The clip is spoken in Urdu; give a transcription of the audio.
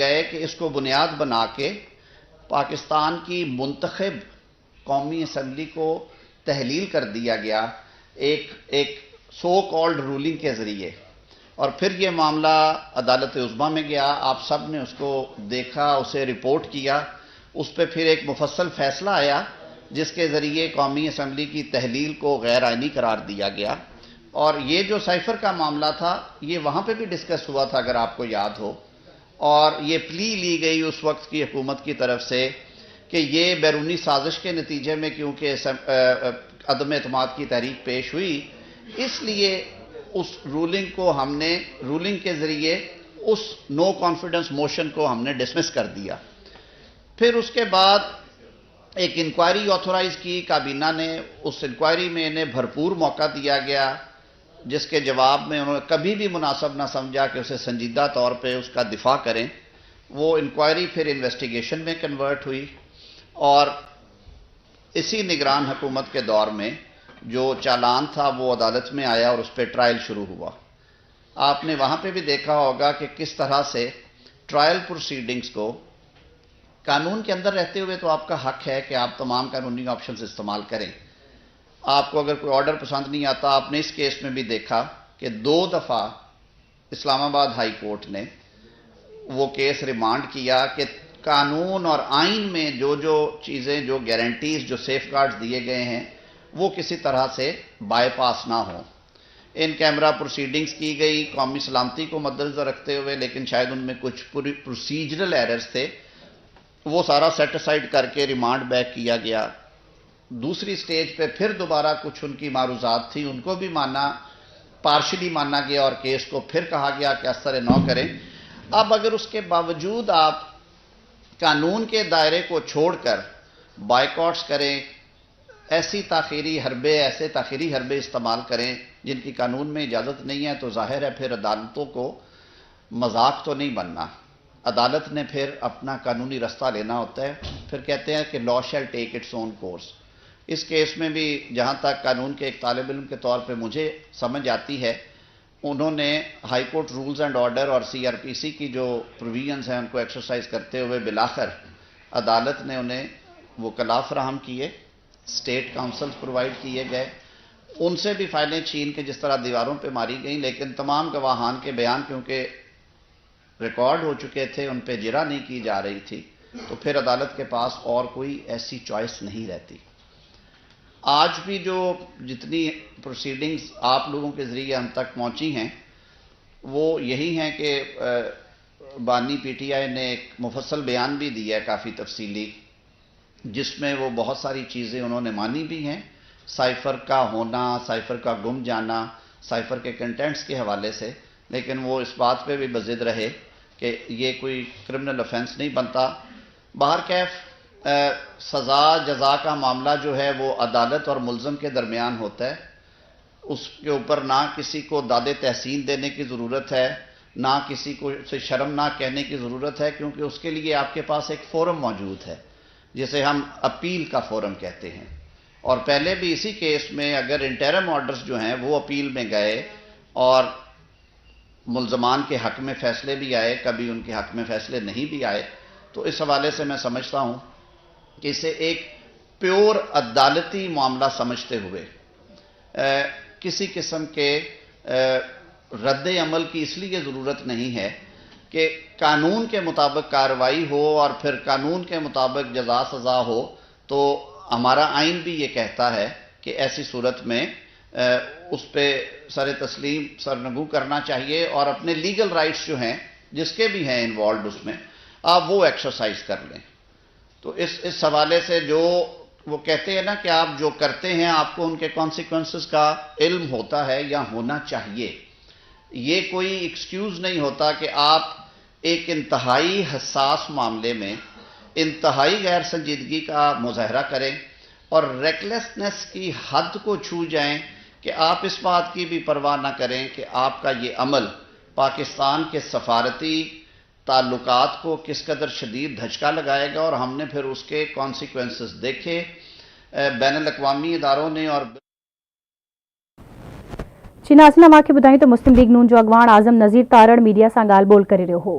گئے کہ اس کو بنیاد بنا کے پاکستان کی منتخب قومی اسمبلی کو تحلیل کر دیا گیا ایک سو کالڈ رولنگ کے ذریعے، اور پھر یہ معاملہ عدالت عظمیٰ میں گیا. آپ سب نے اس کو دیکھا، اسے رپورٹ کیا، اس پہ پھر ایک مفصل فیصلہ آیا جس کے ذریعے قومی اسمبلی کی تحلیل کو غیر آئینی قرار دیا گیا. اور یہ جو سائفر کا معاملہ تھا یہ وہاں پہ بھی ڈسکس ہوا تھا اگر آپ کو یاد ہو، اور یہ پلی لی گئی اس وقت کی حکومت کی طرف سے کہ یہ بیرونی سازش کے نتیجے میں کیونکہ عدم اعتماد کی تحریک پیش ہوئی، اس لیے اس رولنگ کو ہم نے رولنگ کے ذریعے اس نو کانفیڈنس موشن کو ہم نے ڈسمس کر دیا. پھر اس کے بعد ایک انکوائری آتھورائز کی کابینہ نے، اس انکوائری میں انہیں بھرپور موقع دیا گیا جس کے جواب میں انہوں نے کبھی بھی مناسب نہ سمجھا کہ اسے سنجیدہ طور پہ اس کا دفاع کریں. وہ انکوائری پھر انویسٹیگیشن میں کنورٹ ہوئی، اور اسی نگران حکومت کے دور میں جو چالان تھا وہ عدالت میں آیا اور اس پہ ٹرائل شروع ہوا. آپ نے وہاں پہ بھی دیکھا ہوگا کہ کس طرح سے ٹرائل پروسیڈنگز کو قانون کے اندر رہتے ہوئے تو آپ کا حق ہے کہ آپ تمام قانونی آپشنز استعمال کریں. آپ کو اگر کوئی آرڈر پسند نہیں آتا، آپ نے اس کیس میں بھی دیکھا کہ 2 دفعہ اسلام آباد ہائی کورٹ نے وہ کیس ریمانڈ کیا کہ قانون اور آئین میں جو چیزیں، جو گارنٹیز، جو سیف گارڈز دیے گئے ہیں وہ کسی طرح سے بائی پاس نہ ہوں. ان کیمرہ پروسیڈنگز کی گئی قومی سلامتی کو مدنظر رکھتے ہوئے، لیکن شاید ان میں کچھ پروسیجرل ایررز تھے، وہ سارا سیٹ اسائڈ کر کے ریمانڈ بیک کیا گیا. دوسری سٹیج پہ پھر دوبارہ کچھ ان کی معروضات تھیں، ان کو بھی پارشلی مانا گیا اور کیس کو پھر کہا گیا کہ اثر نو کریں. اب اگر اس کے باوجود آپ قانون کے دائرے کو چھوڑ کر بائیکاٹس کریں، ایسے تاخیری حربے استعمال کریں جن کی قانون میں اجازت نہیں ہے، تو ظاہر ہے پھر عدالتوں کو مذاق تو نہیں بننا. عدالت نے پھر اپنا قانونی رستہ لینا ہوتا ہے. پھر کہتے ہیں کہ لا شیل ٹیک اٹس اون کورس. اس کیس میں بھی جہاں تک قانون کے ایک طالب علم کے طور پہ مجھے سمجھ آتی ہے، انہوں نے high court rules and order اور CRPC کی جو پروویژنز ہیں ان کو ایکسرسائز کرتے ہوئے بالآخر عدالت نے انہیں وکلاء فراہم کیے، اسٹیٹ کاؤنسلز پرووائڈ کیے گئے، ان سے بھی فائلیں چھین کے جس طرح دیواروں پہ ماری گئیں، لیکن تمام گواہان کے بیان کیونکہ ریکارڈ ہو چکے تھے، ان پہ جرح نہیں کی جا رہی تھی، تو پھر عدالت کے پاس اور کوئی ایسی چوائس نہیں رہتی. آج بھی جو جتنی پروسیڈنگز آپ لوگوں کے ذریعے ہم تک پہنچی ہیں وہ یہی ہیں کہ بانی PTI نے ایک مفصل بیان بھی دیا ہے کافی تفصیلی، جس میں وہ بہت ساری چیزیں انہوں نے مانی بھی ہیں، سائفر کا ہونا، سائفر کا گم جانا، سائفر کے کنٹینٹس کے حوالے سے، لیکن وہ اس بات پہ بھی بضد رہے کہ یہ کوئی کرمنل افینس نہیں بنتا. بہرکیف سزا جزا کا معاملہ جو ہے وہ عدالت اور ملزم کے درمیان ہوتا ہے. اس کے اوپر نہ کسی کو داد تحسین دینے کی ضرورت ہے، نہ کسی کو سے شرمناک کہنے کی ضرورت ہے، کیونکہ اس کے لیے آپ کے پاس ایک فورم موجود ہے جسے ہم اپیل کا فورم کہتے ہیں. اور پہلے بھی اسی کیس میں اگر انٹرم آرڈرز جو ہیں وہ اپیل میں گئے اور ملزمان کے حق میں فیصلے بھی آئے، کبھی ان کے حق میں فیصلے نہیں بھی آئے، تو اس حوالے سے میں سمجھتا ہوں کہ اسے ایک پیور عدالتی معاملہ سمجھتے ہوئے کسی قسم کے رد عمل کی اس لیے ضرورت نہیں ہے کہ قانون کے مطابق کارروائی ہو اور پھر قانون کے مطابق جزا سزا ہو. تو ہمارا آئین بھی یہ کہتا ہے کہ ایسی صورت میں اس پہ سر تسلیم سرنگو کرنا چاہیے اور اپنے لیگل رائٹس جو ہیں جس کے بھی ہیں انوالوڈ اس میں آپ وہ ایکسرسائز کر لیں. تو اس حوالے سے جو وہ کہتے ہیں نا کہ آپ جو کرتے ہیں آپ کو ان کے کانسیکوینسز کا علم ہوتا ہے یا ہونا چاہیے، یہ کوئی ایکسکیوز نہیں ہوتا کہ آپ ایک انتہائی حساس معاملے میں انتہائی غیر سنجیدگی کا مظاہرہ کریں اور ریکلیسنس کی حد کو چھو جائیں کہ آپ اس بات کی بھی پرواہ نہ کریں کہ آپ کا یہ عمل پاکستان کے سفارتی تعلقات کو کس قدر شدید دھچکا لگائے گا. اور ہم نے پھر اس کے کانسیکوینسز دیکھے بین الاقوامی اداروں نے. اور چیناسنا کے بتائیں تو مسلم لیگ نون جو اگوان اعظم نذیر تارڑ میڈیا سے گال بول کر رہے ہو.